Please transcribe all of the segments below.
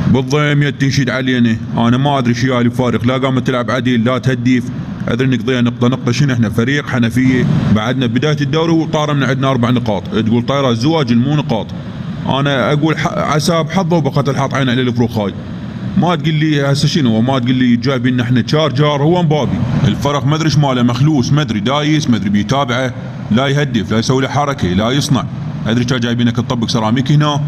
بالضيم تنشد علينا. انا ما ادري شيالي فارق، لا قامت تلعب عديل لا تهديف. ادري انك ضيع نقطه نقطه. شنو احنا فريق حنفيه بعدنا بدايه الدوري وطار من عندنا 4 نقاط، تقول طايره الزواج مو نقاط. انا اقول عساب حظه وبقت الحاط عين على الفروخ هاي. ما تقول لي هسه شنو، ما تقول لي جايبين احنا تشارجر. هو مبابي الفرق ما ادري ايش ماله، مخلوس ما ادري دايس، ما ادري بيتابعه، لا يهدف لا يسوي له حركه لا يصنع. ادري كان جايبينك تطبق سيراميك هنا.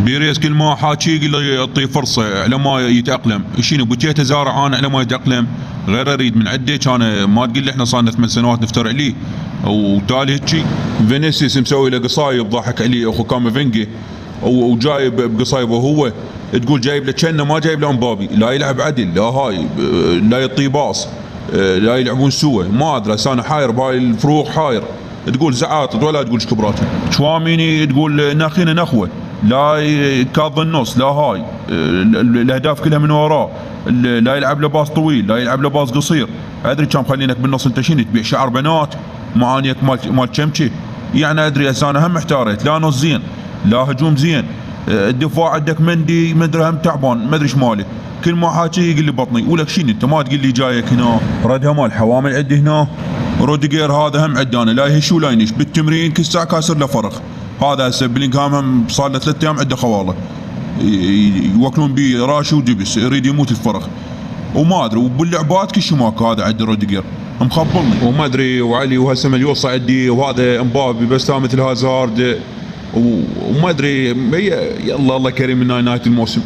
بيريز كل ما حاكي يقول له يعطيه فرصه على ما يتاقلم. شنو بوتيتا زارع انا على ما يتاقلم، غير اريد من عنده. كان ما تقول لي احنا صار 8 سنوات نفتر عليه. وتالي هيك فينيسيوس مسوي له قصايب ضاحك عليه اخو كامافينجا، وجايب بقصايبه هو. تقول جايب له كنه ما جايب له مبابي، لا يلعب عدل لا هاي، لا يعطي باص، لا يلعبون سوا. ما ادري انا حاير باي الفروق حاير. تقول زعاط ولا تقول شكبرات. شواميني تقول ناخينا نخوه، لا كاظ النص لا هاي، الاهداف كلها من وراه، لا يلعب له باص طويل لا يلعب له باص قصير. ادري كان مخلينك بالنص انت شنو تبيع شعر بنات معانيك مال شمشي. يعني ادري انا هم احتاريت، لا نص زين لا هجوم زين. الدفاع عندك مندي ما ادري هم تعبان ما ادري ايش ماله. كل ما حاكي يقول لي بطني. ولك شنو انت ما تقول لي جايك هنا ردها مال حوامل عندي هنا. روديجير هذا هم عدانه لا يهش ولا ينش بالتمرين كل ساعه كاسر له فرخ. هذا هسه بلينغهام هم صار له 3 ايام عنده خواله يوكلون بيه راشي وجبس يريد يموت الفرخ. وما ادري وباللعبات كل شيء ماكو. هذا عند روديجير مخبلني وما ادري. وعلي وهسه مليوص عندي وهذا امبابي بس لا مثل هازارد. وما ادري يلا الله كريم من نهايه الموسم.